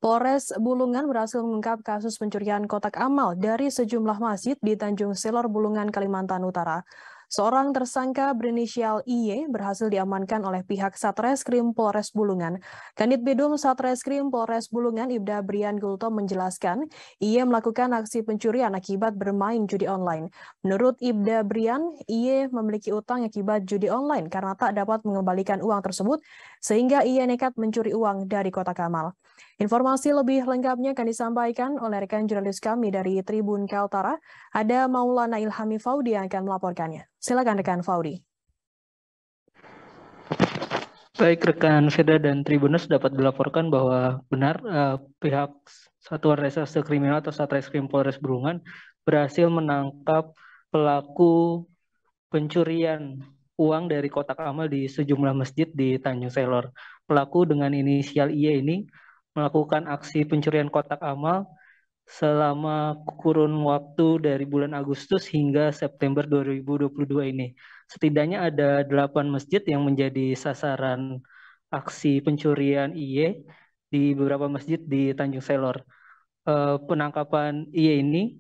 Polres Bulungan berhasil mengungkap kasus pencurian kotak amal dari sejumlah masjid di Tanjung Selor, Bulungan, Kalimantan Utara. Seorang tersangka berinisial IY berhasil diamankan oleh pihak Satreskrim Polres Bulungan. Kanit Bidum Satreskrim Polres Bulungan Ibda Brian Gultom menjelaskan, IY melakukan aksi pencurian akibat bermain judi online. Menurut Ibda Brian, IY memiliki utang akibat judi online karena tak dapat mengembalikan uang tersebut, sehingga IY nekat mencuri uang dari kotak amal. Informasi lebih lengkapnya akan disampaikan oleh rekan jurnalis kami dari Tribun Kaltara. Ada Maulana Ilhami Faudi yang akan melaporkannya. Silakan rekan Faudi. Baik rekan Firda dan Tribuners, dapat dilaporkan bahwa benar pihak Satuan Reserse Kriminal atau Satreskrim Polres Bulungan berhasil menangkap pelaku pencurian uang dari kotak amal di sejumlah masjid di Tanjung Selor. Pelaku dengan inisial IY ini melakukan aksi pencurian kotak amal selama kurun waktu dari bulan Agustus hingga September 2022 ini. Setidaknya ada 8 masjid yang menjadi sasaran aksi pencurian IY di beberapa masjid di Tanjung Selor. Penangkapan IY ini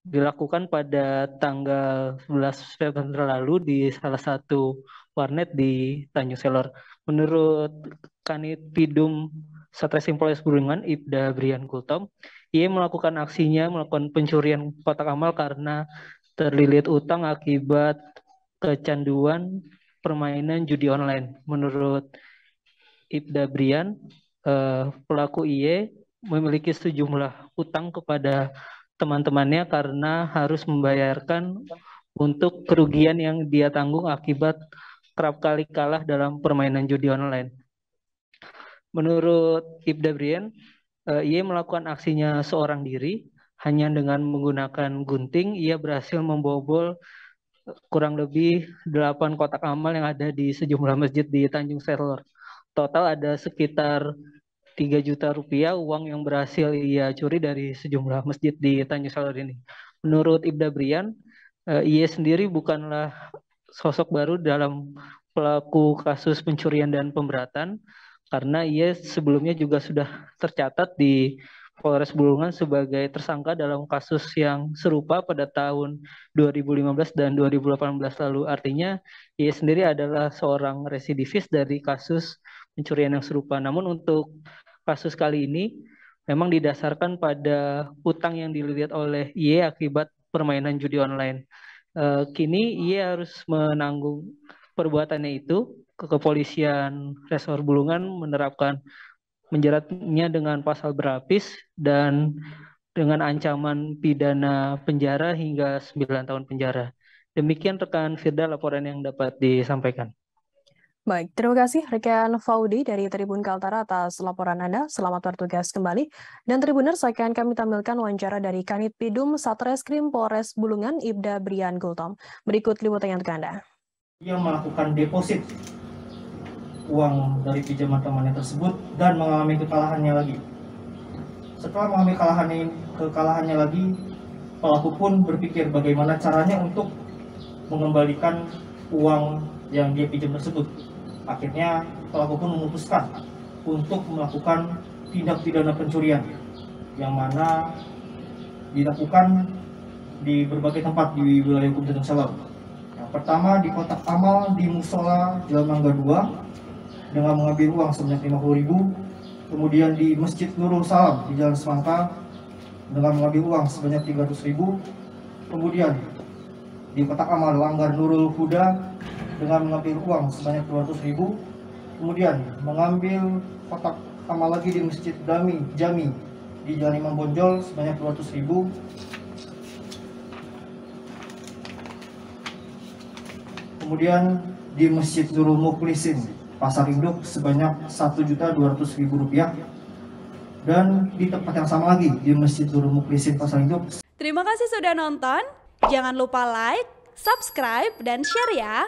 dilakukan pada tanggal 11 September lalu di salah satu warnet di Tanjung Selor. Menurut Kanit Bidum Satreskrim Polres Bulungan Ibda Brian Gultom, ia melakukan pencurian kotak amal karena terlilit utang akibat kecanduan permainan judi online. Menurut Ibda Brian, pelaku IY memiliki sejumlah utang kepada teman-temannya karena harus membayarkan untuk kerugian yang dia tanggung akibat kerap kali kalah dalam permainan judi online. Menurut Ibda Brian, ia melakukan aksinya seorang diri, hanya dengan menggunakan gunting, ia berhasil membobol kurang lebih 8 kotak amal yang ada di sejumlah masjid di Tanjung Selor. Total ada sekitar 3 juta rupiah uang yang berhasil ia curi dari sejumlah masjid di Tanjung Selor ini. Menurut Ibda Brian, ia sendiri bukanlah sosok baru dalam pelaku kasus pencurian dan pemberatan, karena ia sebelumnya juga sudah tercatat di Polres Bulungan sebagai tersangka dalam kasus yang serupa pada tahun 2015 dan 2018 lalu. Artinya ia sendiri adalah seorang residivis dari kasus pencurian yang serupa. Namun untuk kasus kali ini memang didasarkan pada utang yang dililit oleh IY akibat permainan judi online. Kini ia harus menanggung perbuatannya itu. Kepolisian Resor Bulungan menjeratnya dengan pasal berlapis dan dengan ancaman pidana penjara hingga 9 tahun penjara. Demikian rekan Firda laporan yang dapat disampaikan. Baik, terima kasih rekan Faudi dari Tribun Kaltara atas laporan Anda. Selamat bertugas kembali. Dan Tribuners, akan kami tampilkan wawancara dari Kanit Bidum Satreskrim Polres Bulungan Ibda Brian Gultom. Berikut liputannya untuk Anda. Yang melakukan deposit uang dari pinjaman temannya tersebut dan mengalami kekalahannya lagi. Setelah mengalami kekalahannya lagi, pelaku pun berpikir bagaimana caranya untuk mengembalikan uang yang dia pinjam tersebut. Akhirnya pelaku pun memutuskan untuk melakukan tindak pidana pencurian yang mana dilakukan di berbagai tempat di wilayah hukum Tanjung Selor. Yang pertama di kotak amal di Musola Jalan Mangga 2 dengan mengambil uang sebanyak 50.000, kemudian di Masjid Nurul Salam di Jalan Semangka dengan mengambil uang sebanyak 300.000, kemudian di kotak amal Langgar Nurul Huda dengan mengambil uang sebanyak 200.000, kemudian mengambil kotak amal lagi di Masjid Jami di Jalan Imam Bonjol sebanyak 200.000, kemudian di Masjid Nurul Mukhlisin Pasar Induk sebanyak Rp1.200.000, dan di tempat yang sama lagi di Masjid Nurul Mukhlisin Pasar Induk. Terima kasih sudah nonton. Jangan lupa like, subscribe, dan share ya.